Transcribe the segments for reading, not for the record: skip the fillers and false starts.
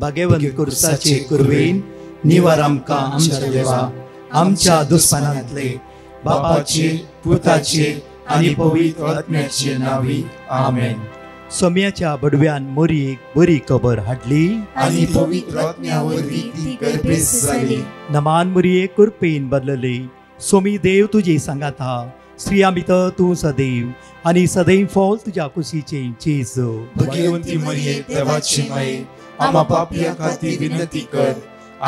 भगवंत कुर्साचे कुरवेन निवार आमकां आमच्या देवा आमच्या दुस्मनांतले बापाचे पुताचे आनी पवित्र आत्म्याचे नावी आमेन. सोम्याच्या बडव्यान मोरयेक बरी खबर हाडली आनी पवित्र आत्म्या वरवीं ती गर्भेस जाली. नमान मोरये कुरपेन बदलले सोमी देव तुजे सांगात हा स्त्रियां भितर तूं सदैव आनी सदैव फॉल तुज्या कुशीचे जेजू. भगवंती मरिये देवाची माये आम्हा पापियां खातीर विनंती कर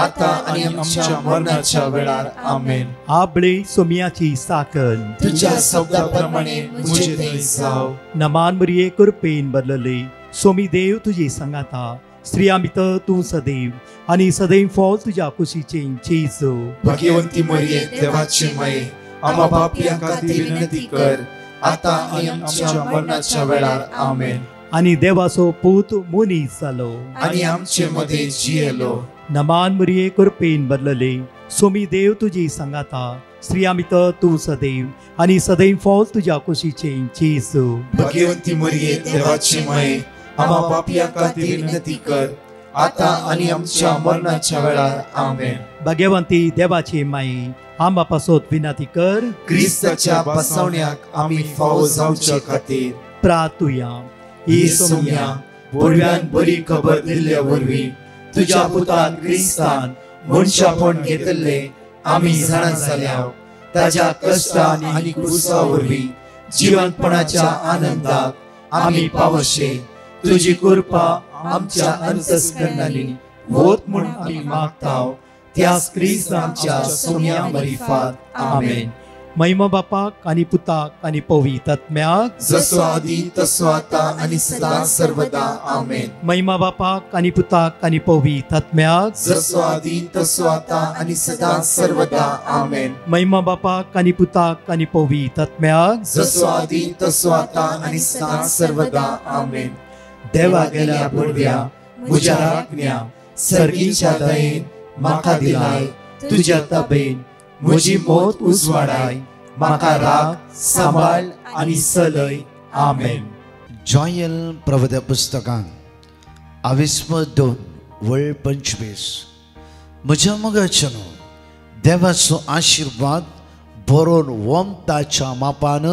आता आनी आमच्या मरणाच्या वेळार आमेन. आबळे सोम्याची साकन तुझ्या शब्दाप्रमाणे मुझे थंय जाव. नमान मोरये कुरपेन बदलले सोमी देव तुजे सांगात हा स्त्रियां भितर तूं सदैव आनी सदैव फॉल तुज्या कुशीचे जेजू. भगवंती मरिये देवाची माये आम्हा पापियां खातीर विनंती कर आता आनी आमच्या मरणाच्या वेळार आमेन. आनी देवाचो पूत मनीस जालो आनी आमचे मदें जियेलो. नमान मोरये कुरपेन बदलले सोमी देव तुजी सांगात हा स्त्रियां भितर तूं सदैव आनी सदैव फॉल तुज्या कुशीचे जेजू. भगवंती मरिये देवाची माये आम्हा पापियां खातीर विनंती कर आता आनी आमच्या मरणाच्या वेळार आमेन. भगवंती देवाचे माये आंबा पासोत विनंती कर क्रिस्ताच्या बसवण्याक आमी फावो जावचे खातीर प्रार्थुया. ही सोम्या बडव्यान बरी खबर दिल्ल्या वरवीं तुज्या पुतान क्रिस्तान मनशापण घेतले आमी जाणा जाल्या ताज्या कश्टान आनी क्रुसा वरवीं जिवंतपणाच्या आनंदाक आमी पावशे. तुजी कृपा आमच्या अंतस्करणांनी वोत म्हूण आमी मागताव त्याच क्रिस्तांच्या सोम्या मरिफात आमेन. महिमा बापाक आनी पुताक आनी पवित्र आत्म्याक जसो आदी तसो आता आनी सदा सर्वदा आमेन. महिमा बापाक आनी पुताक आनी पवित्र आत्म्याक जसो आदी तसो आता आनी सदा सर्वदा आमेन. महिमा बापाक आनी पुताक आनी पवित्र आत्म्याक जसो आदी तसो आता आनी सदा सर्वदा आमेन. देवा गेल्या बडव्या म्हज्या राखण्या सर्गीच्या दयेन म्हाका दिलाय तुज्या तबेन म्हजी मोत उजवाडाय म्हाका राख सांबाळ आनी चलय आमेन. जॉयल प्रवद्या पुस्तकान 22 वळ 25 म्हज्या मोगाच्यानो देवाचो आशिर्वाद बरोवन वमताच्या मापान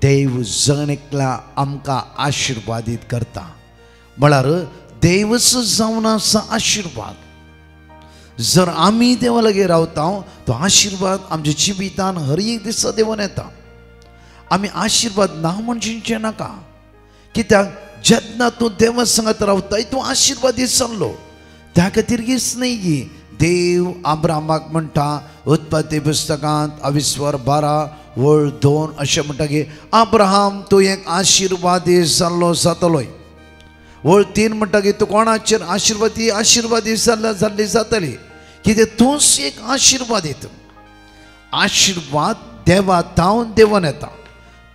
देव जगणेकला आमकां आशिर्वादीत करता. म्हळ्यार देवच जावन आसा आशिर्वाद. जर आमी देवा लागीं रावता तो आशिर्वाद आमच्या जिवितान हर एक दिसा देवन येता. आमी आशिर्वाद ना म्हणचे नाका कित्याक जेन्ना तूं देवा सांगात रावता तूं आशिर्वादीत जाल्लो. त्या खातीर न्ही की देव आब्रामाक म्हणटा उत्पत्ती पुस्तकांत 22:12 अशें म्हणटा की आब्राहाम तूं एक आशिर्वादी जाल्लो जातलोय. 3 म्हणटा की तूं कोणाचेर आशिर्वादी जाल्ली जातली कित्याक तूंच एक आशिर्वादीत. आशिर्वाद देवातावन देवन येता.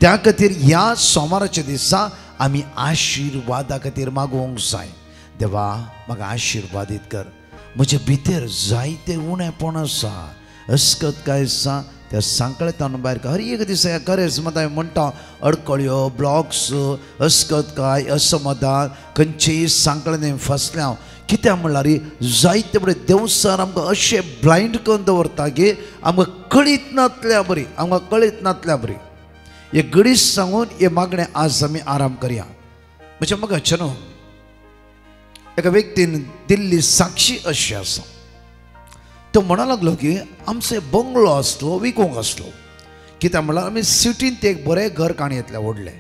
त्या खातीर ह्या सोमाराच्या दिसा आमी आशिर्वादा खातीर मागोवंक जाय. देवा म्हाका आशिर्वादीत कर. म्हजे भितर जायते उणेपण आसा अस्कतकाय आसा त्या सांकळेतान भायर हर एक दिसा खरेंच मत हांवें म्हणटा अडकळ्यो ब्लॉक्स अस्कतकाय असमाधान खंयचेय सांकळें फसल्या हांव कित्याक म्हणल्यार जायते बरें देवसार आमकां अशें ब्लायंड करून दवरता की आमकां कळीत नातल्या बरी हे गडीस सांगून हे मागणें आज आमी आराम करया. म्हणजे म्हाका न्हू एका व्यक्तीन दिल्ली साक्षी अशी आसा. तो म्हणा लागलो की आमचो बंगलो आसलो विकूंक आसलो कित्याक म्हळ्यार आमी सिटींत एक बरें घर काणयेंतलें व्हडलें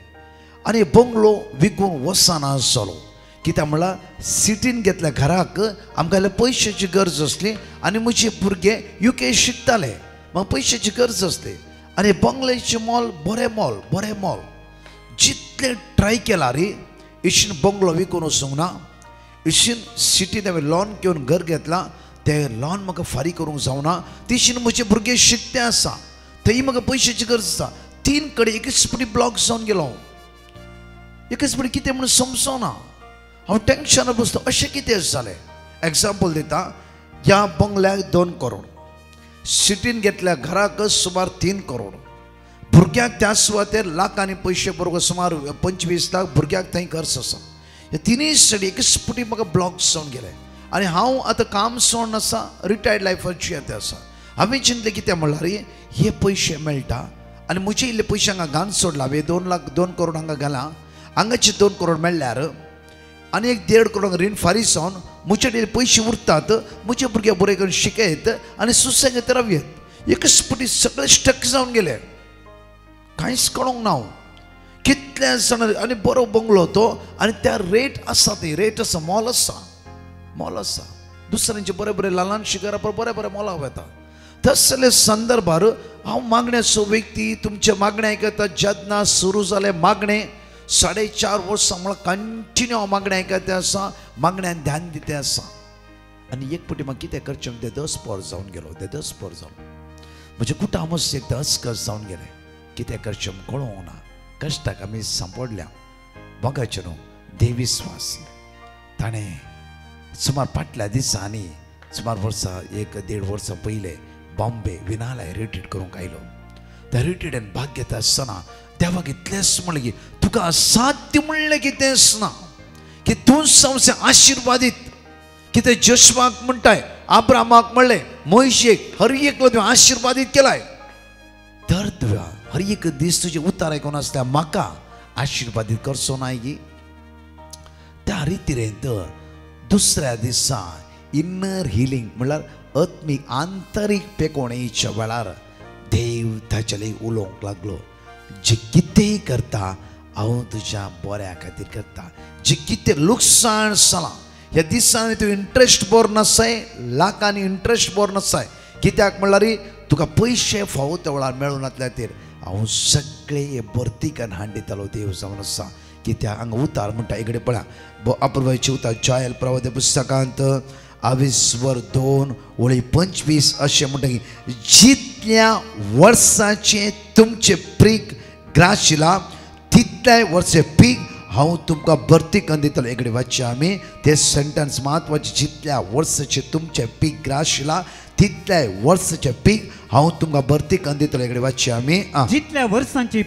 आनी बंगलो विकूंक वचना जालो कित्याक म्हळ्यार सिटीन घेतल्या घराक आमकां पयशांची गरज आसली आनी म्हजे भुरगे UK शिकताले म्हाका पयशांची गरज आसली आनी बंगल्याचें मोल बरें मोल जितलें ट्राय केला रे इशीन बंगलो विकून वचूंक ना. इशीन सिटीन हांवें लॉन घेवन घर घेतलां ते लॉन म्हाका फारीक करूंक जावना. तिशीन म्हजे भुरगे शिकते आसा थंय म्हाका पयशांची गरज आसा. 3 कडेन एकच फावटी ब्लॉक जावन गेलो एकच फावटी कितें म्हणून समजोना. हांव टेन्शनान बसलो अशें कितें जालें. एग्जाम्पल दिता ह्या बंगल्याक 2 करोड सिटीन घेतल्या घराक सुमार 3 करोड भुरग्यांक त्या सुवातेर लाखांनी पयशे बरोबर सुमार 25 लाख भुरग्यांक थंय खर्च आसा. हे 3 स्टडी एकच फावटी म्हाका ब्लॉक जावन गेले आनी हांव आतां काम सोडून आसा रिटायर्ड लायफाची आतां आसा हांवें चिंतलें कितें म्हणल्यार हे पयशे मेळटा आनी म्हजे इल्ले पयशे हांगा घालन सोडला हांवें 2 करोड हांगा घाला हांगाचे 2 करोड मेळ्ळ्यार आनी एक 1.5 करोड रीण फारीक जावन म्हजे कडेन पयशे उरतात म्हजे भुरगे बरे करून शिकयत आनी सुसेगेत रावयत एकच पटी सगळे स्टक जावन गेले कांयच कळोंक ना कितले जाण आनी बरो बंगलो तो आनी त्या रेट आसा ती रेट आसा मोल आसा दुसऱ्यांचे बरे बरे ल्हान शिकारा बरे बरे मोलाक येता तसले संदर्भार हांव मागण्याचो व्यक्ती तुमचे मागणे आयकता जेन्ना सुरू जाले मागणे 4.5 वर्सां म्हळ्यार कंटिन्यू हांव मागणे आयकते आसा मागण्यान ध्यान दिते आसा आनी एक पटी म्हाका कितें करचें तें दसपोर जावन गेलो म्हजे कुटामस एक दसकस जावन गेले कितें करचें कळोंक ना कश्टाक आमी सांपडल्या मोगाचे न्हू देविस्वास ताणें सुमार फाटल्या दिसांनी सुमार वर्सां 1-1.5 वर्सां पयले बॉम्बे विनालय रिट्रीट करूंक आयलो त्या रिट्रीटान भाग घेता आसतना देवाक इतलेंच म्हणलें की तुका असाध्य म्हणलें कितेंच ना की तूं सामकें आशिर्वादीत कितें जोशवाक म्हणटाय आब्रामाक म्हणलें मोयशेक हर एकलो तुवें आशिर्वादीत केलाय तर तुवें हर एक दीस तुजें उतार आयकून आसल्या म्हाका आशिर्वादीत करचो ना गी त्या रितीरेंत दुसऱ्या दिसा इन्नर हिलींग म्हणल्यार आत्मीक आंतरीक पेकोवणेच्या वेळार देव ताचे उलोवंक लागलो जे कितेंय करता हांव तुज्या बऱ्या खातीर करता जे कितें लुकसाण जालां ह्या दिसांनी तूं इंट्रस्ट बर नासाय लाखांनी इंट्रस्ट बर नासाय कित्याक म्हणल्यार तुका पयशे फावो त्या वेळार मेळूं नातल्या खातीर हांव सगळे भरतीकान हांडितलो देव जावन आसा कित्याक हांगा उतार म्हणटा इकडे पळया अपूर्वाचे उतार जॉयल प्रवाद पुस्तकांत 22:2-25 अशें म्हणटा की जितल्या वर्साचे तुमचे पीक ग्राशिला तितल्या वर्साचे पीक हांव तुमकां भरतीकन दितलो इकडे वाचचे आमी ते सेंटन्स महत्वाचे जितल्या वर्साचे तुमचे पीक ग्राशिला तितल्या वर्साचे पीक हांव तुमकां भरतीकन दितलो इकडे वाचचे आमी जितल्या वर्सांचे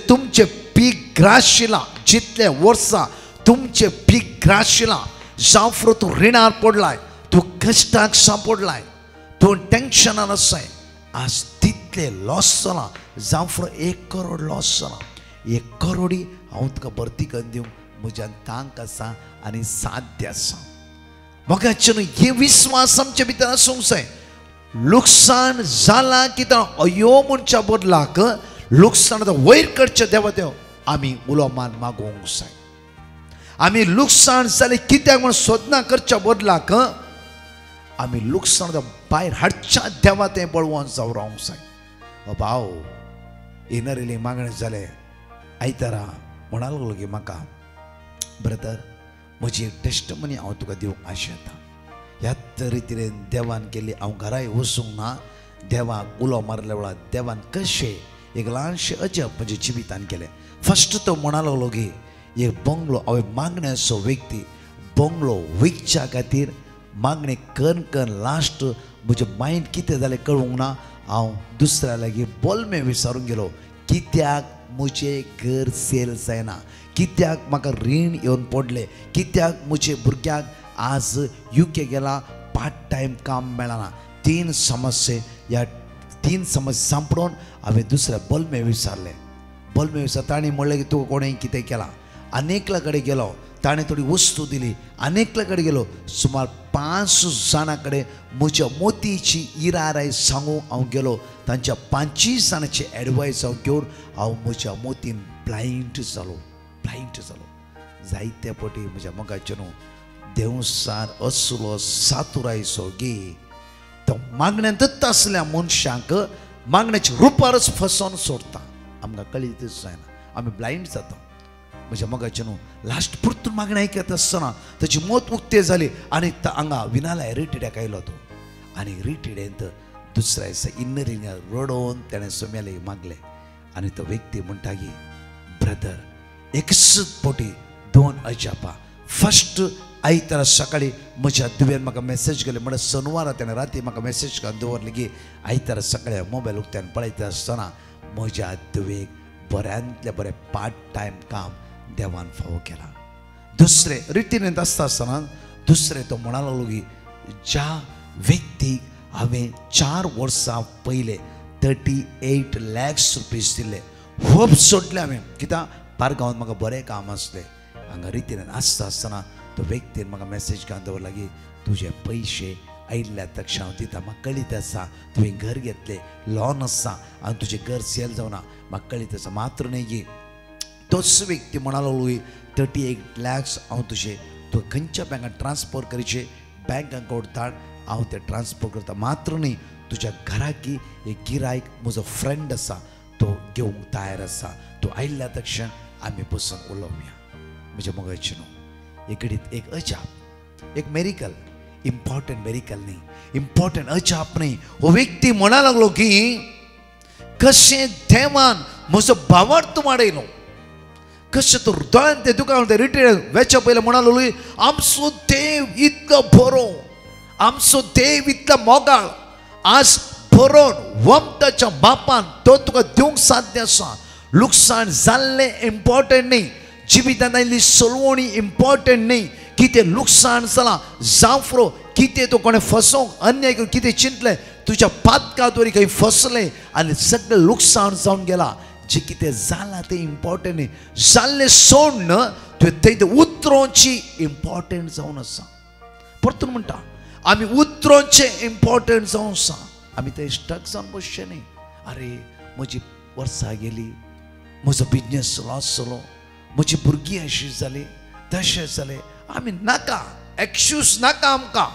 तुमचे पीक ग्राशिला जितल्या वर्सां तुमचे पीक ग्राशिला जावं तूं रिणार पडलाय तूं कश्टाक सांपडलाय तूं टेन्शनान आसाय आज तितले लॉस जाला जावं 1 करोड लॉस जाला 1 करोडी हांव तुका भरती करून दिवंक म्हज्यान तांक आसा आनी साध्य आसा म्हाका हे विस्वास आमचे भितर आसूंक जाय लुकसाण जाला कित्याक अयो मनच्या बदलाक लुकसाण वयर करचे देवा देव आमी उलोमान मागोवंक जाय आमी लुकसाण जालें कित्याक म्हूण सोदना करच्या बदलाक आमी लुकसाण भायर हाडच्या देवा तें बळवोन जावं रावंक जाय भाव इनरिली मागणें जालें आयतारा म्हणा लागलो की म्हाका ब्रदर म्हजी एक टेस्टमनी हांव तुका दिवंक आशेता ह्याच रितीन देवान केली हांव घराय वचूंक ना देवाक उलो मारल्या वेळार देवान कशें एक ल्हानशें अजब म्हज्या जिवितान केलें फस्ट तो म्हणा लागलो की एक बंगलो हांवें मागण्याचो व्यक्ती बंगलो विकच्या खातीर मागणी करून लास्ट म्हजें मायंड कितें जालें कळूंक ना हांव दुसऱ्या लागीं बोलमें विचारूंक गेलो कित्याक म्हजें घर सेल जायना कित्याक म्हाका रीण येवन पडलें कित्याक म्हजे भुरग्याक आज UK गेला पार्ट टायम काम मेळना 3 समस्या ह्या 3 समस्या सांपडून हांवें दुसऱ्या बोलमें विचारलें ताणें म्हणलें की तुका कोणें कितें केलां अनेकल्या कडेन गेलो ताणें थोडी वस्तू दिली अनेकल्या कडेन गेलो सुमार 5 जाणां कडेन म्हज्या मोतीची इराराय सांगूंक हांव गेलो तांच्या 5 जाणांची एडवायस हांव घेवन हांव म्हज्या मोतीन ब्लायंड जालो जायते फावटी म्हज्या मोगाचे न्हू देवसार असलो सातुरायचो गे तो मागण्यांतच आसल्या मनशांक मागण्याच्या रुपारच फसोवन सोडता आमकां कळीतच जायना आमी ब्लायंड जाता म्हज्या मोगाचे न्हू लास्ट पुरतून मागणी आयकत आसतना ताची मोत उक्ते जाली आनी हांगा विनालय रिटिड्याक आयलो तो आनी रिटिडेंत दुसऱ्या दिसा इन्नरीन रडोवन ताणें सोम्याले मागले आनी तो व्यक्ती म्हणटा की ब्रदर एकच फावटी 2 अजापा फस्ट आयतारा सकाळी म्हज्या दुवेन म्हाका मेसेज केली म्हणल्यार शनिवारा ताणें राती म्हाका मेसेज करून दवरली की आयतारा सकाळी मोबायल उक्त्यान पळयता आसतना म्हज्या दुवेक बऱ्यांतले बरें पार्ट टायम काम देवान फावो केला दुसरे रितीन आसता आसतना दुसरें तो म्हणा लागलो की ज्या व्यक्तीक हांवें 4 वर्सां पयले 38 lakhs रुपीज दिले, होप सोडले हांवें, कित्याक पारगांवांत म्हाका बरें काम आसलें. हांगा रितीन आसता आसतना तो व्यक्तीन म्हाका मॅसेज घालून दवरला की तुजे पयशे आयिल्ल्या तक्षण हांव दिता, म्हाका कळीत आसा तुवें घर घेतलें, लॉन आसा आनी तुजें घर सेल जावना, म्हाका कळीत आसा. मात्र न्ही की तोच व्यक्ती म्हणा लागलो की 38 lakhs हांव तुजें तूं खंयच्या बँकान ट्रान्सफर करचें, बँक अकावंट धाड, हांव तें ट्रान्सफर करता. मात्र न्ही तुज्या घराकी एक गिरायक म्हजो फ्रेंड आसा तो घेवंक तयार आसा, तूं आयिल्ल्या तक्षण आमी बसून उलोवया. म्हज्या मोगाचें न्हू एक अजाप, एक मेरिकल, इम्पॉर्टंट मेरिकल न्ही, इम्पॉर्टंट अजाप न्ही. हो व्यक्ती म्हणा लागलो की कशें देवान म्हजो भावार्थ वाडयलो, कशें तो हृदयान ते तुका रिटायर वेच्या पयलें म्हणा लागलो की आमचो देव इतलो बरो, आमचो देव इतलो मोगाळ, आज बरोन वमताच्या बापान तो तुका दिवंक साध्य आसा. लुकसाण जाल्लें इम्पॉर्टंट न्ही, जिवितांत आयिल्ली सोलवणी इम्पॉर्टंट न्ही, कितें लुकसाण जालां जावं कितें तो कोणें फसोवंक अन्याय करून कितें चिंतलें, तुज्या पातकांत वरी खंय फसलें आनी सगळें लुकसाण जावन गेलां. जे कितें जालां तें इम्पॉर्टंट न्ही, जाल्लें सोड न तुवें थंय उतरोवची इम्पॉर्टंट जावन आसा. परतून म्हणटा आमी उतरोवचें इम्पॉर्टंट जावन आसा. आमी थंय स्टक जावन बसचें न्ही, अरे म्हजी वर्सां गेली, म्हजो बिजनेस लॉस जालो, म्हजी भुरगीं अशीं जालीं तशें जालें. आमी नाका, एक्सक्यूज नाका आमकां,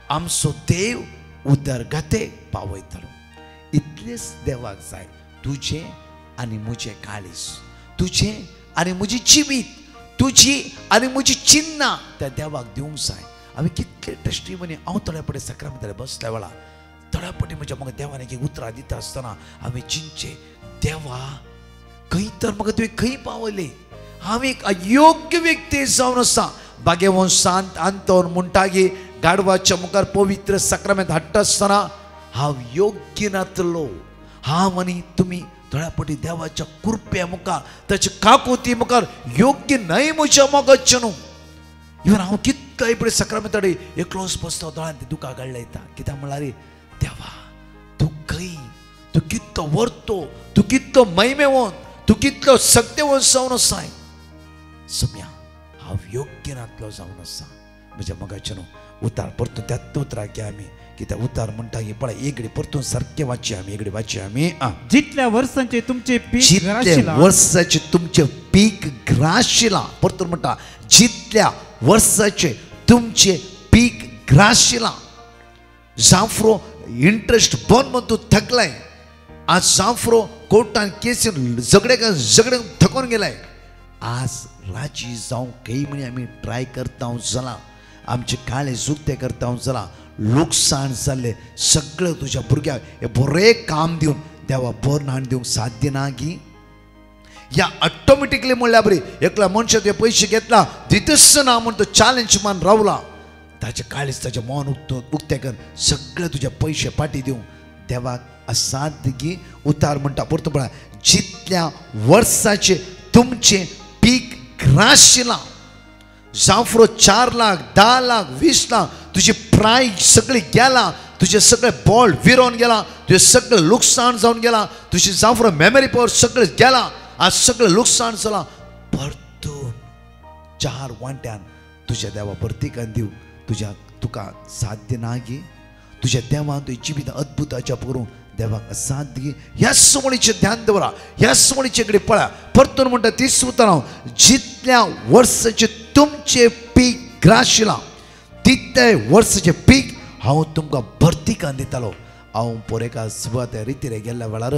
आमचो देव उदरगतेक पावयतलो. इतलेंच देवाक जाय. तुजें आनी म्हजें काळीज, तुजें आनी म्हजी जिवीत, तुजी आनी म्हजी चिन्नां त्या देवाक दिवंक जाय. आमी कितले टेस्टिमनी, हांव थोड्या फावटी सक्रामेंतार बसल्या वेळा थोड्या फावटी म्हज्या म्हाका देवान एक उतरां दिता आसतना हांवें चिंतचें, देवा खंय तर म्हाका तुवें खंय पावयलें, हांव एक अयोग्य व्यक्ती जावन आसा. बागेवंशांत आंतोन म्हणटा की गाडवाच्या मुखार पवित्र सक्रामेंत हाडटा आसतना हांव योग्य नातलो. हांव आनी तुमी थोड्या फावटी देवाच्या कृपे मुखार, ताच्या काकुती मुखार योग्य न्हय म्हज्या मोगाचें न्हू. इवन हांव कितलोय फुडें सक्रामेंताडे एकलोच बसता, दोळ्यान ते दुकां काडलें येता. कित्याक म्हळ्यार देवा तूं खंय, तूं कितलो वर्तो, तूं कितलो महिमेवंत, तूं कितलो सत्यवंत जावन आसाय. सम्या हांव योग्य नातलो जावन आसा. म्हज्या मोगाचें न्हू. उतार परतून त्याच उतराक घे आमी, कित्याक उतार म्हणटा की पळय एकडी परतून सारकें वाचया आमी, एकडी वाचया आमी. जितल्या वर्सांचे तुमचे पीक जितल्या वर्साचे तुमचे पीक ग्राशिलां. परतून म्हणटा जितल्या वर्साचे तुमचे पीक ग्राशिलां. जांफ्रो इंट्रस्ट बंद म्हणून तूं थकलाय, आज जांफ्रो कोर्टान केसीन झगडे थकोन गेलाय. आज राजी जावं खंय म्हणी आमी ट्राय करता जालां, आमचे काळे जुक्ते करता जालां, लुकसाण जाल्ले सगळें तुज्या भुरग्याक हे बरें काम दिवन देवा बरें नाण दिवंक साध्य ना की. या ऑटोमॅटिकली म्हणल्या बरी एकल्या मनशा तुवें पयशे घेतला दितच ना म्हण तो चॅलेंज मान रावला, ताचे काळीज ताचे मन उक्ते कर सगळे तुजे पयशे पाटी दिवं देवाक असाध्य की. उतार म्हणटा परतून पळय जितल्या वर्साचे तुमचे पीक ग्राशिलां. जांफ्रो 4 लाख 10 लाख 20 लाख तुजी प्रायज सगळी गेला, तुझे सगळे बॉल विरोन गेला, तुझे सगळं लुकसाण जावन गेला, तुझी जांफ्रो मेमरी पॉवर सगळं गेला, आज सगळं लुकसाण जाला. परतून 4 वांट्यान तुझ्या देवा परतीकान दिव तुका साध्य ना गी. तुझ्या देवान तुझी जिवीत अद्भुत अजाप करूं देवाक असाध्य गी. ह्या सुमणीचे ध्यान दवरा, ह्या सुमणीचे कडेन पळया. परतून म्हणटा ती सुतारां जितल्या वर्साचे तुमचे पीक ग्राशिलां तितले वर्साचे पीक हांव तुमकां भरतीकान दितालो. हांव पोरेका सुवात रितीरे गेल्ल्या वेळार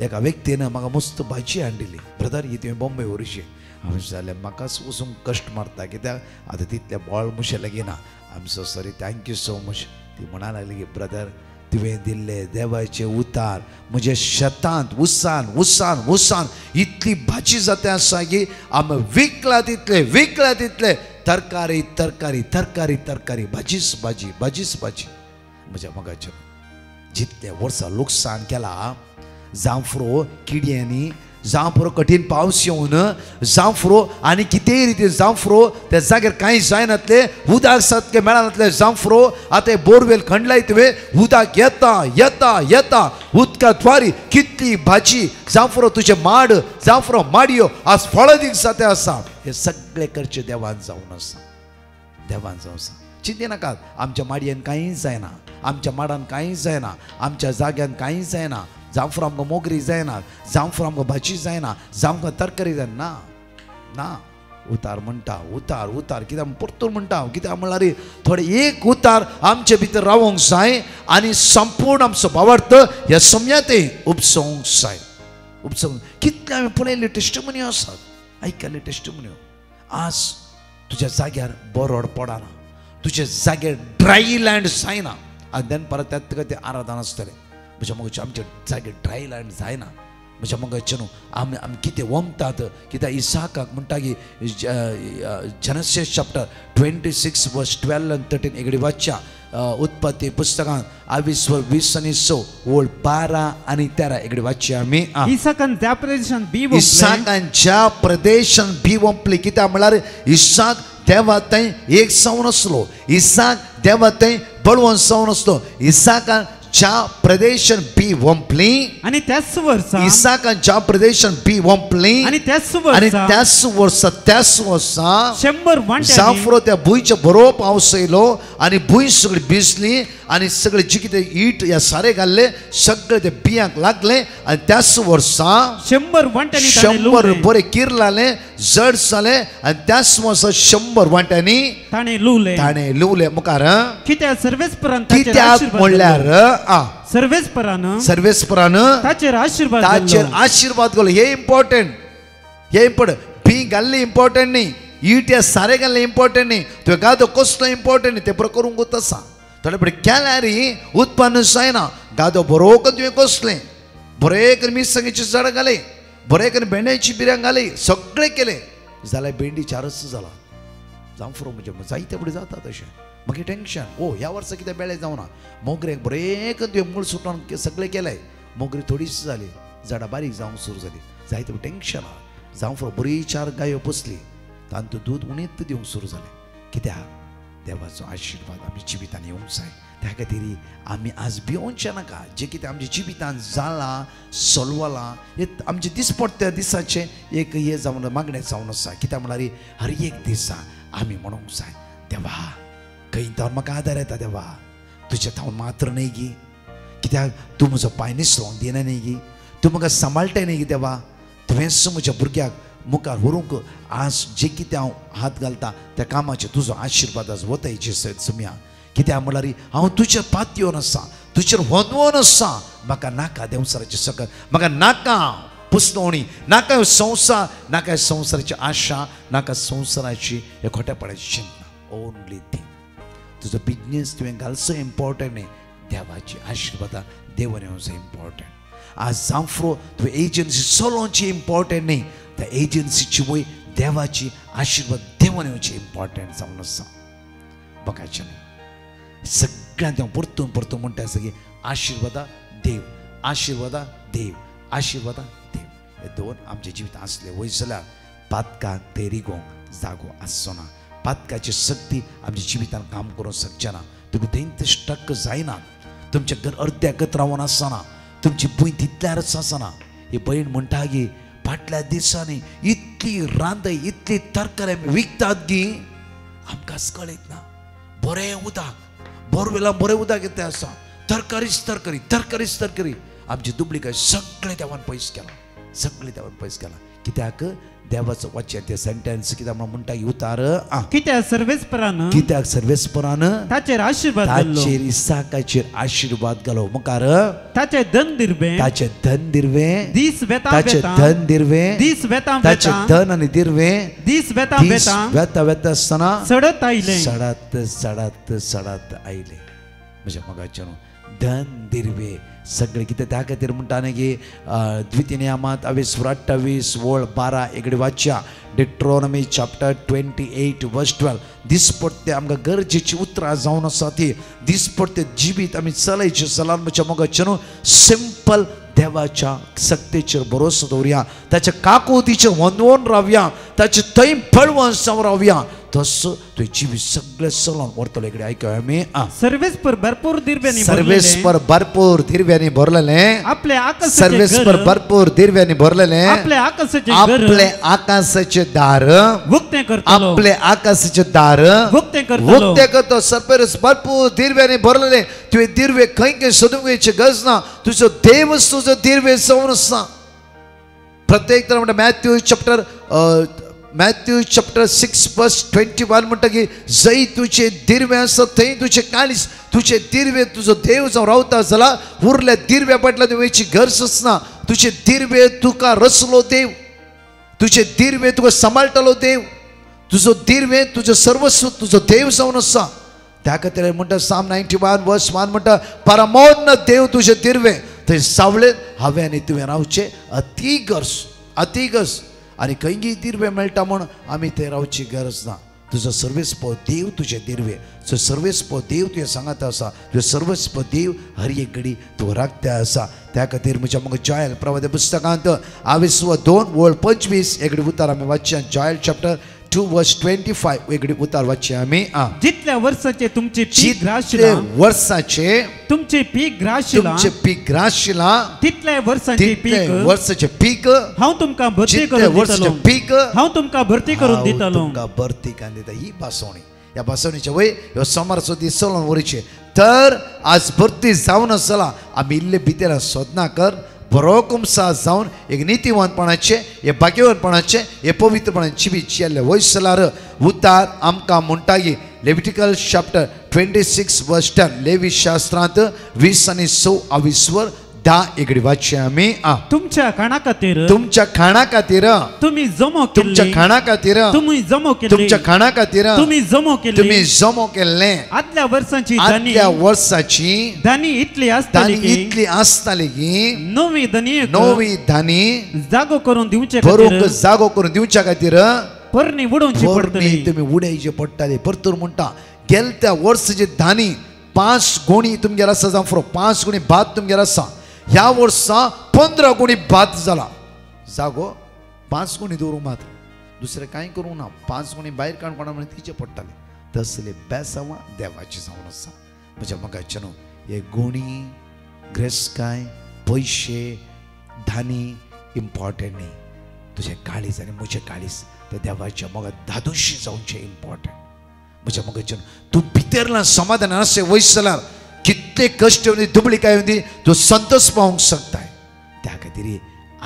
एका व्यक्तीन म्हाका मस्त भाजी हाडिल्ली. ब्रदर ही तुवें बॉम्बे व्हरशी. हांवें जाल्यार म्हाकाच वचूंक कश्ट मारता, कित्याक आतां तितले बॉल मुशे लागीना. I am so sorry, thank you so much. ती म्हणा लागली की ब्रदर तुवें दिल्ले देवाचे उतार म्हजे शेतांत उसान उसान उसान इतली भाजी जाता आसा की आमी विकला तितले तरकारी तरकारी तरकारी तरकारी भाजीच भाजी भाजीच भाजी. म्हज्या मोगाचें जितले वर्सां लुकसाण केला, जांफ्रो किड्यांनी जावं पुरो कठीण पावस येवन जावं फुरो आनी कितेंय रिती जावं फुरो त्या जाग्यार कांय जायनातले उदक सारकें मेळनातले जावं फुरो आतां बोरवेल खणलाय तुवें उदक येता येता येता उदका द्वारी कितली भाजी जावं फुरो तुजे माड जावं फुरो माडयो आज फळदीक जाते आसा हे सगळे करचे देवान जावन आसा देवान जावन आसा चिंती नाकात आमच्या माडयेन कांय जायना आमच्या माडान कांय जायना आमच्या जाग्यान कांय जायना जावं फुरो आमकां मोगरी जायना जावं फुरो आमकां भाजी जायना जावं आमकां तरकारी जायना ना ना उतार म्हणटा उतार उतार कित्याक परतून म्हणटा कित्याक म्हळ्यार थोडे एक उतार आमचे भितर रावोंक जाय आनी संपूर्ण आमचो भावार्थ ह्या समयाते उपसोवंक जाय उपसोवंक कितले हांवें पळयल्ले टेस्टिमोनियो आसात आयकल्ले टेस्टिमोनियो आज तुज्या जाग्यार बरोड पडना तुजे जाग्यार ड्राय लँड जायना आनी देन परत त्यात ते आराधना आसतलें म्हज्या मगचे आमचे जाग्यार ड्राय लँड जायना म्हज्या मगचे न्हू आमी कितें वमतात कित्याक इसाकाक म्हणटा की जेनेसिस चॅप्टर 26 वर्स 12 and 13 एगडी वाचच्या उत्पत्ती पुस्तकांत 20 आनी 6 ओळ 12 आनी 13 एगडी वाचची आमी इसाकान त्या प्रदेशांत बी वंपले इसाकांच्या प्रदेशांत बी वंपली कित्याक म्हळ्यार इसाक देवा थंय एक जावन आसलो इसाक देवा थंय बळवंत जावन आसलो इसाकान ज्या प्रदेशान बी वंपली आणि त्याच वर्सा इसाकांच्या प्रदेशान बी वंपली आणि त्याच वर्सा 100 वांट्यांनी जाफरो त्या भुंयच्या बरो पावस येयलो आणि भुंय सगळी भिजली आणि सगळे जी कितें ईट या सारे घाल्ले सगळे ते बियांक लागले आणि त्याच वर्सा 100 वांट्यांनी 100 बरे किरलाले जड जाले आणि त्याच वर्सा 100 वांट्यांनी ताणे लुवले मुखार कित्याक कित्याक म्हणल्यार सर्वेस्परान ताचेर आशीर्वाद घालो हे इम्पॉर्टंट बी घाल्ली इम्पॉर्टंट न्ही ईट या सारे घाल्ले इम्पॉर्टंट न्ही तुवें गादो कसलो इम्पॉर्टंट न्ही ते बरो करूंक वता आसा थोडे फुडें केल्यार उत्पन्न जायना गादो बरो करून तुवें कसलें बरे करून मिरसांगेची झाडां घाले बरे करून भेंड्याची बिऱ्यां घाली सगळें केलें जाल्यार भेंडी 4 जाला जावं फुरो म्हणजे जायते फुडें जाता तशें मागीर टेंशन ह्या वर्सा कितें बेळे जावना मोगरेक बरें करून तुवें मूळ सुटोवन सगळें केलें मोगरी थोडीशी जाली झाडां बारीक जावंक सुरू जाली जायते टेंशन जावं फुरो बरी 4 गायो पोसली तांतूं दूद उणीत दिवंक सुरू जालें कित्याक देवाचो आशिर्वाद आमच्या जिवितान येवंक जाय त्या खातीर आमी आज भिवोंचे नाका जे कितें आमच्या जिवितान जालां सोलवलां हे आमचे दिसपट्ट्या दिसाचे एक हे जावन मागणें जावन आसा कित्याक म्हळ्यार हर एक दिसा आमी म्हणूंक जाय देवा खंय जावन म्हाका आदार येता देवा तुजे थावन मात्र न्ही गी कित्याक तूं म्हजो पांय निसरोंक दिना न्ही गी तूं म्हाका सांबाळटाय न्ही गी देवा तुवेंच म्हज्या भुरग्याक मुखार व्हरूंक आज जे कितें हांव हात घालता त्या कामाचे तुजो आशिर्वाद आज वतायचे समया कित्याक म्हळ्यार हांव तुजे पातयेवन आसा तुजेर वनवून आसा म्हाका नाका देवसाराचें सकत म्हाका नाका पुसणोवणी नाका संवसार नाका संवसाराची आशा नाका संवसाराची हे खोटेपणाची चिंता ओनली ती तुजो बिजनेस तुवें घालचो इम्पॉर्टंट न्ही देवाची आशिर्वादां देवन येवचो इम्पॉर्टंट आज जावं फुरो तुवें एजन्सी चलोवची इम्पॉर्टंट न्ही त्या एजन्सीची वय देवाची आशिर्वाद देवन येवची इम्पॉर्टंट जावन आसा बघायचें न्ही सगळ्यांत हांव परतून परतून म्हणटा आसा की आशिर्वादा देव आशिर्वादा देव आशिर्वादा देव हे दोन आमच्या जिवितांत आसले वय जाल्यार पातकाक तेरिगोंक जागो आसचो ना पातकाची सक्ती आमच्या जिवितांत काम करूंक शकचे ना तुमी थंय स्टक जायना तुमचे घर अर्द्याकत रावून आसना तुमची भूंय तितल्यारच आसना ही बहीण म्हणटा की फाटल्या दिसांनी इतली रांदय इतली तरकारी आमी विकतात गी आमकांच कळयत ना बरें उदक बोरवेलां बरें उदक येता आसा तरकारीच तरकारी आमची दुबळीकाय सगळें देवान पयस केला कित्याक देवाचो वाचन ते सेंटेन्स कित्याक म्हणटा की उतार कित्याक सर्वेस्परान ताचेर इसाकाचेर आशिर्वाद घालो मुखार ताचे धन दिरवे दीस धन आनी दिरवे दीस वेता आसतना सडत आयले म्हज्या मगाच्या धन दिरवे सगळे कितें त्या खातीर म्हणटा न्ही की द्वितीय नियमांत 28 ओळ 12 एकडे वाचया डिट्रोनॉमी चॅप्टर 28 वर्स 12 दिसपट्टे आमकां गरजेची उतरां जावन आसा ती दिसपट्टे जिवीत आमी चलयचे चलान म्हज्या मोगाचे न्हू सिंपल देवाच्या सक्तीचेर भरोसो दवरया, ताच्या काकुतीचेर वंदवून रावया, ताचे थंय फळवंस जावन रावया. तसो तुझे जिवीत सगळे चलोन वरतलो. इकडे ऐकूया आमी. सर्वेस पर भरपूर दिव्यांनी सर्वेस पर भरपूर दिव्यांनी भरलेले, आपले आकाशाचे सर्वेस पर भरपूर दिव्यांनी भरलेले, आपले आकाशाचे आपले आकाशाचे दार उक्ते करतलो, आपले आकाशाचे दार उक्ते करतलो, उक्ते करतो. सर्वेस भरपूर दिव्यांनी भरलेले. तुझे दिव्ये खंय खंय सोदूंक वयची गरज ना. तुजो देवच तुजो दिव्य जावन आसा. प्रत्येक तर म्हणटा मॅथ्यू चॅप्टर 6 वर्स 21 म्हणटा की जय तुझे दिव्य आसा थंय तुझे काळीस, तुझे दिव्य तुजो देव जावन रावता जाल्यार उरल्या दिव्या फाटल्यान तुवेची गरज आसना. तुझे दिव्य तुका रचलो देव, तुझे दिव्य तुका सांबाळटलो देव, तुजो दिव्य तुजो सर्वस्व तुजो देव जावन आसा. त्या खातीर म्हणटा साम 91 वर्स 1 म्हणटा परमोन्न देव तुझे दिव्य थंय सावळे हांवें आनी तुवें रावचे अती गरज. आणि खंयी दिव्य मेळटा म्हण आमी थंय रावची गरज ना. तुजो सर्वेस्प देव तुझे दिव्य, तुजो सर्वेस्प देव तुवें सांगात आसा, तुजो सर्वेस्प देव हर एक घडी तूं राखता आसा. त्या खातीर म्हज्या मग जॉयल प्रवाद पुस्तकांत 22:25 एक उतार आमी वाचया. जॉयल चॅप्टर 2 वर्स 25 एक उतार वाचया आमी. जितल्या वर्षाचे तुमचे पीक राशिला, वर्षाचे तुमचे पीक राशिला, तुमचे पीक राशिला, तितल्या वर्षाचे पीक हांव तुमकां भरती करून दितलो, पीक हांव तुमकां भरती करून दितलो. तुमकां भरती करून दिता. ही बासवणी, ह्या बासवणीच्या वय ह्यो सोमारचो दीस चलोन वरचे. तर आज भरती जावन आसला आमी इल्ले भितर सोदना कर. बरो कुमसा जावन एक नितीवंतपणाचे, हे भाग्यवंतपणाचे, हे पवित्रपणाची बी जियेल्ले वयसलार उतार आमकां म्हणटा की लेविटिकल चॅप्टर 26 वर्स 10 लेवी शास्त्रांत 20 आनी 26 10 एक वाचया आमी. तुमच्या खाणा खातीर, तुमच्या खाणा खातीर तुम्ही जमो केल्ले, तुमच्या खाणा खातीर तुम्ही जमो केल्ले, तुमच्या खाणा खातीर तुम्ही जमो केल्ले, तुम्ही जमो केल्ले. आदल्या वर्षाची आदल्या वर्षाची धानी इतली आसताली की नवी धानी जागो करून दिवचे बरोक जागो करून दिवच्या खातीर परणी उडोवची पडटली, तुम्ही उडयचे पडटाले. परतूर म्हणटा गेल त्या वर्साची धानी 5 गुणी तुमगेर आसा जावं फुरो 5 गुणी भात तुमगेर आसा. ह्या वर्सा 15 गुणी भात जाला. जागो 5 गुणी दवरूं मात दुसरें कांय करूं ना. 5 गुणी भायर काडपणा म्हणून तिचे पडटाले. तसले बेसांवां देवाची जावन आसा. म्हज्या मगाचे न्हू हे गुणी ग्रेस्काय पयशे धानी इम्पॉर्टंट न्ही. तुझे काळीज आनी म्हजें काळीज ते देवाच्या मोगा दादोशी जावचे इम्पॉर्टंट. म्हज्या मगाचे तूं भितरला समाधान आसे वयसलार कितले कष्ट येवन दुबळी काय येवन तूं संतोष पावूंक शकताय. त्या खातीर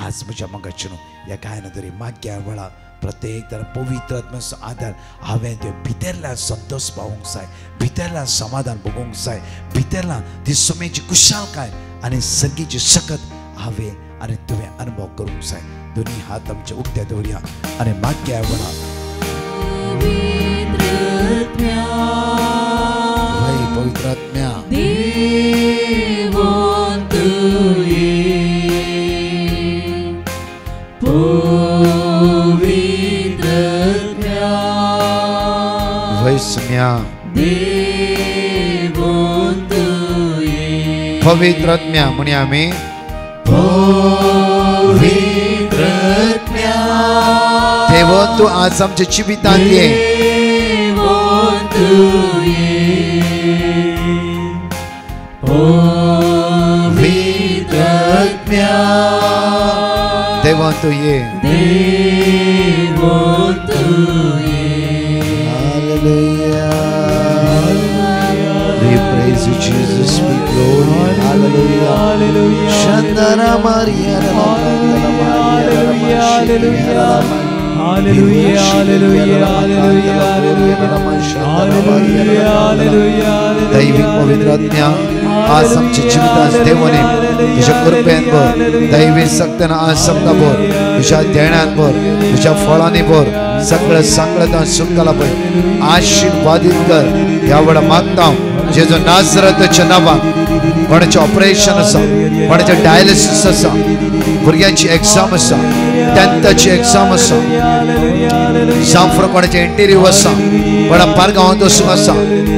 आज म्हज्या मगाचे न्हू ह्या गायना तरी माग्या वेळा प्रत्येक तर पवित्र आत्म्याचो आदार हांवें ते भितरल्यान संतोष पावूंक जाय, भितरल्यान समाधान भोगूंक जाय, भितरल्यान ती सुमेची कुशालकाय आनी सर्गीची शकत हांवें आनी तुवें अनुभव करूंक जाय. दोनी हात आमचे उक्ते दवरया आनी माग्या वेळा पवित्र आत्म्या पवित्र आत्म्या म्हणया आमी देव तूं आज आमच्या जिवितांत ये. देवा तू ये. We praise you, Jesus. We glory. Hallelujah. Hallelujah. Shandara Maria. Hallelujah. Hallelujah. Hallelujah. Hallelujah. Hallelujah. दैविक पवित्र आत्म्या आज आमच्या जीवितांत देवाने तुझ्या कृपेन भर, दैवी शक्तीन आज आमकां भर, तुझ्या ध्यानान भर, तुझ्या फळांनी भर, सगळं सांगळतां सुखाला पळय आशीर्वादीत कर. ह्या वेळा मागता जेजो नासरताच्या नांवान कोणाचें ऑपरेशन आसा, कोणाचें डायलिसीस आसा, भुरग्यांची एग्जाम आसा, 10th एग्जाम आसा, जावं कोणाचें इंटरव्यू आसा, कोणा पारगांवांत वचूंक आसा,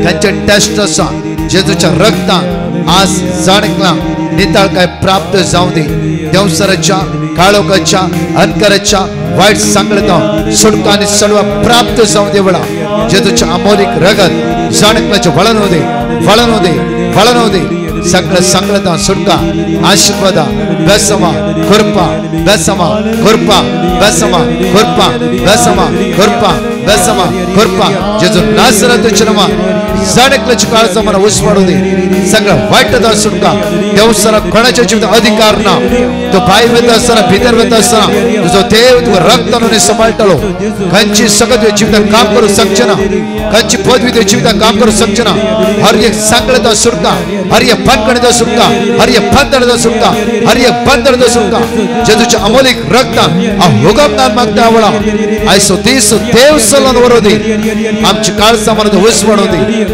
तांचे टेस्ट आसा, जेजूच्या रक्तान आज जाणकलां नितळकाय प्राप्त जावं दी. देवसराच्या काळोखाच्या अंधकाराच्या वाईट सांगडता सुटका आणि सडवा प्राप्त जाऊ दे वडा जेजूच्या अमोलिक रगत जाणकल्याचे वळण होते वळण होते वळण होते सगळं सांगडता सुटका आशीर्वाद बेसमा कृपा बेसमा कृपा बेसमा कृपा बेसमा कृपा बेसमा कृपा जेजू नासरतचे नाम जाणकल्याचे काळाचा मला उस्वाडू दे सगळं वाईटता सुटका देवसरा कोणाच्या जीवित अधिकार ना तो बाई वेत असताना भीतर वेत असताना तुझो देव तुझं रक्ताने सांभाळटलो कंची सगळं जीवित काम करू शकचे ना कंची पदवी ते जीवित काम करू शकचे ना हर एक सांगडता सुटका हर एक बंधनता सुटका हर एक बंधनता सुटका हर एक बंधनता सुटका जेजूच्या अमोलिक रक्त आ हुकमनान मागता आवळा ऐसो तीस देव सलन वरोधी आमची काळचा मनात उस्वाडू दे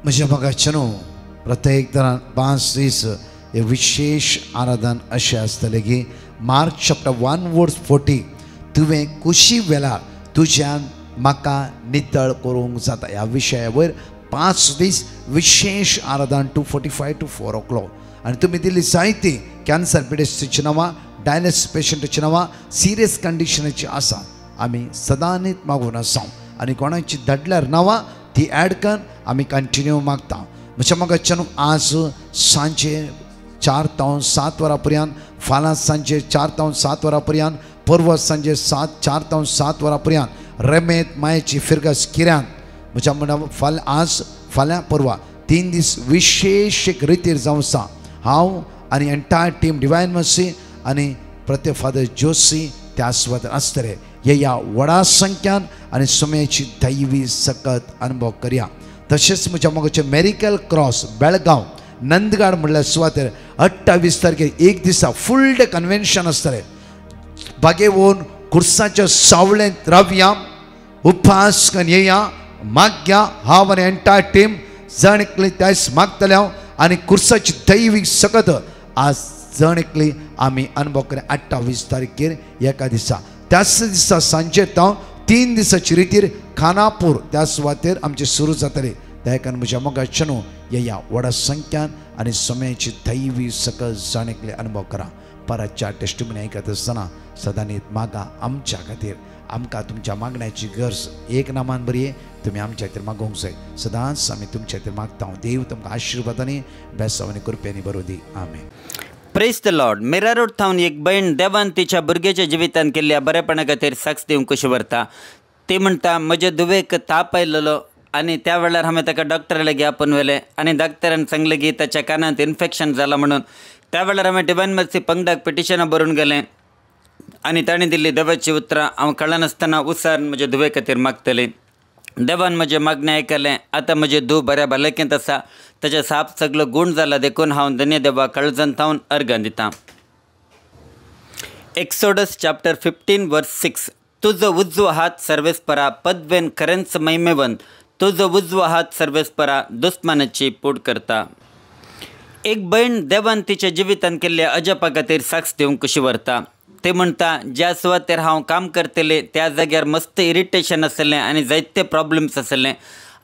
म्हज्या मगाच्यानो प्रत्येक तरान 5 दीस हे विशेष आराधन अशें आसतलें की मार्क चॅप्टर 1:40 तुवें कुशी वेळार तुज्यान म्हाका नितळ करूंक जाता ह्या विशया वयर 5 दीस विशेष आराधन 2:45 to 4 o'clock आनी तुमी दिल्ली जायती कॅन्सर पिडेस्टची नांवां डायलिसिस पेशंटाची नांवां सिरियस कंडिशनाची आसा आमी सदांच मागून आसा आनी कोणाची धाडल्यार नांवां ती ॲड कर आमी कंटिन्यू मागता म्हज्या मगाच्यान आज सांजे 4 to 7 वरां पर्यंत फाल्यां सांजे 4 to 7 वरां पर्यंत परवा सांजे 4 to 7 वरां पर्यंत रेमेत मायेची फिरगस किऱ्यान म्हज्या म्हणा आज फाल्यां परवा 3 दीस विशेष एक रितीर जावं आसा हांव आनी एंटायर टीम डिवायन मर्सी आनी प्रत्येक फादर जोशी त्या सुवातेर आसतले ह्या व्हडा संख्यान आनी सुमयेची दैवी सकत अनुभव करया तशेंच म्हज्या मोगाचें मेरिकल क्रॉस बेळगांव नंदगाड म्हणल्यार सुवातेर 28 तारखेर एक दिसा फूल डे कन्वेन्शन आसतलें बागेवून खुर्साच्या सावळेंत रावया उपास करून येया मागया हांव आनी एंटायर टीम जण एकली त्याच मागतले हांव आनी खुर्साची दैवीक सकत आज जण एकली आमी अनुभव करया 28 तारखेर एका दिसा त्याच दिसा सांजे तो 3 दिसाची रितीर खानापूर त्या सुवातेर आमचे सुरू जातले त्या कारण म्हज्या मोगाच्यान ह्या व्हडा संख्यान आनी समयाची दैवी सकल जाणेकले अनुभव करा परतच्या टेस्टिमनी आयकत आसतना सदांच मागा आमच्या खातीर आमकां तुमच्या मागण्याची गरज एक नामान बरी तुमी आमच्या खातीर मागोवंक जाय सदांच आमी तुमच्या खातीर मागता देव तुमकां आशिर्वादांनी बेसांवांनी कृपेनी बरोव दी amen. Praise the Lord. Mira road थावन एक बहीण देवान तिच्या भुरग्याच्या जिवितान केल्ल्या बरेपणा खातीर साक्ष दिवंक कशी व्हरता. ती म्हणटा म्हज्या धुवेक ताप आयिल्लो आनी त्या वेळार हांवें ताका डॉक्टरा लागीं आपोवन व्हेलें आनी डॉक्टरान सांगलें की ताच्या कानांत इन्फेक्शन जालां म्हणून. त्या वेळार हांवें डिवायन मर्सी पंगडाक पिटिशनां बरोवन गेलें आनी ताणें दिल्ली देवाची उतरां हांव कळनासतना उसार म्हज्या धुवे खातीर मागतलें. देवान म्हजें मागणें आयकलें. आतां म्हजें धूव बऱ्या भलायकेंत आसा. ताच्या साप सगळो गूण जाला देखून हांव धन्य देवा काळजांत थावन अर्गां दितां. एक्सोडस चॅप्टर 15:6 तुजो उजवो हात सर्वेस्परा पदवेन खरेंच महिमेवंत तुजो उजवो हात सर्वेस्परा दुस्मानाची पूड करता. एक बहीण देवान तिच्या जिवितान केल्ल्या अजपा खातीर साक्ष दिवंक कशी व्हरता. ते म्हणटा ज्या सुवातेर हांव काम करतलें त्या जाग्यार मस्त इरिटेशन आसलें आनी जायते प्रॉब्लेम्स आसले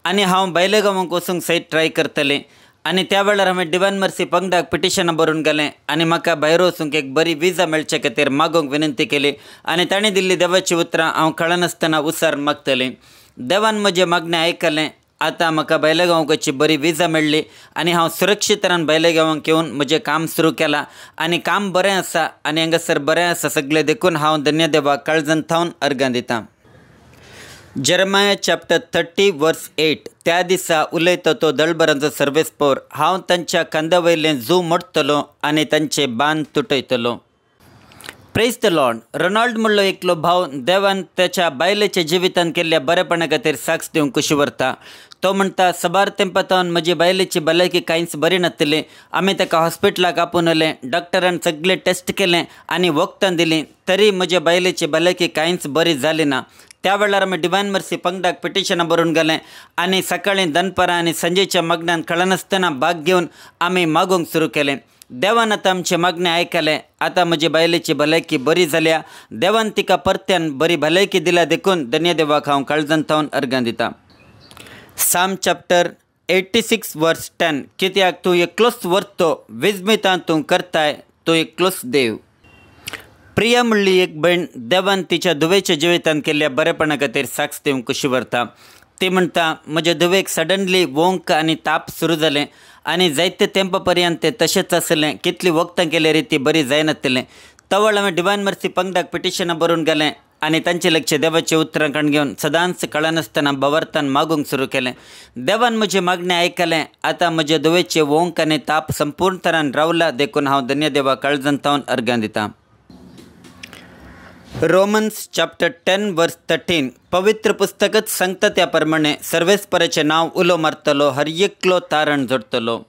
आनी हांव भायल्या गांवांक वचूंक सयत ट्राय करतलें आनी त्या वेळार हांवें डिवायन मर्सी पंगडाक पिटिशनां बरोवन गेलें आनी म्हाका भायर वचूंक एक बरी विजा मेळचे खातीर मागोवंक विनंती केली आनी ताणें दिल्ली देवाची उतरां हांव कळनासतना उसार मागतलें. देवान म्हजें मागणें आयकलें. आतां म्हाका भायल्या गांवांक वचची बरी विजा मेळ्ळी आनी हांव सुरक्षीत तरान भायल्या गांवांक येवन म्हजें काम सुरू केलां आनी काम बरें आसा आनी हांगासर बरें आसा सगळें देखून हांव धन्य देवा काळजांत थावन अर्गां दितां. जेरमाया चॅप्टर 30:8 त्या दिसा उलयता तो दळबरांचो सर्वेस्पोर हांव तांच्या खांद्या वयलें जू मोडटलो आनी तांचे बांद तुटयतलो. Praise the Lord. रोनाल्ड म्हणलो एकलो भाव देवान त्याच्या बायलेच्या जिवितान केल्ल्या बरेपणा खातीर साक्ष दिवंक कशी व्हरता. तो म्हणटा सबार तेंपातावन म्हजी बायलेची भलायकी कांयच बरी नासली. आमी ताका हॉस्पिटलाक आपोवन व्हेलें. डॉक्टरान सगळें टेस्ट केलें आनी वखदां दिलीं तरी म्हजे बायलेची भलायकी कांयच बरी जाली ना. त्या वेळार आमी डिवायन मर्सी पंगडाक पिटिशनां बरोवन गेलें आनी सकाळीं दनपारां आनी संजेच्या मागण्यान कळनासतना भाग घेवन आमी मागोवंक सुरू केलें. देवान आतां आमचें मागणें आयकलें. आतां म्हजी बायलेची भलायकी बरी जाल्या. देवान तिका परत्यान बरी भलायकी दिल्या देखून धन्य देवाक हांव काळजांत थावन अर्गां दितां. साम चॅप्टर 86 वर्स 10. कित्याक तूं एकलोच वर्तो विजमितां तूं करताय तूं एकलोच देव. प्रिया म्हणली एक भयण देवान तिच्या धुवेच्या जिवितांत केल्ल्या बरेपणा खातीर साक्ष दिवंक खुशी व्हरता. ती म्हणटा, म्हज्या धुवेक सडनली वोंक आनी ताप सुरू जालें आनी जायते तेंपा पर्यंत तें तशेंच आसलें. कितलीं वखदां केल्या ती बरी जायनासलें. तवळ हांवें डिवायन मर्सी पंगडाक पिटिशनां बरोवन गेलें आनी तांचें लक्ष देवाच्या उतरां घेवन सदांच कळनासतना भवार्थान मागूंक सुरू केलें. देवान म्हजें मागणें आयकलें. आतां म्हज्या धुवेचें वोंक आनी ताप संपूर्ण तरान रावला देखून हांव धन्य देवा काळजांतावन अर्गां दितां. रोमन्स चॅप्टर 10 वर्स 13. पवित्र पुस्तकच सांगता त्या प्रमाणे सर्वेस्पराचें नांव उलो मारतलो, हर एकलो तारण जोडटलो.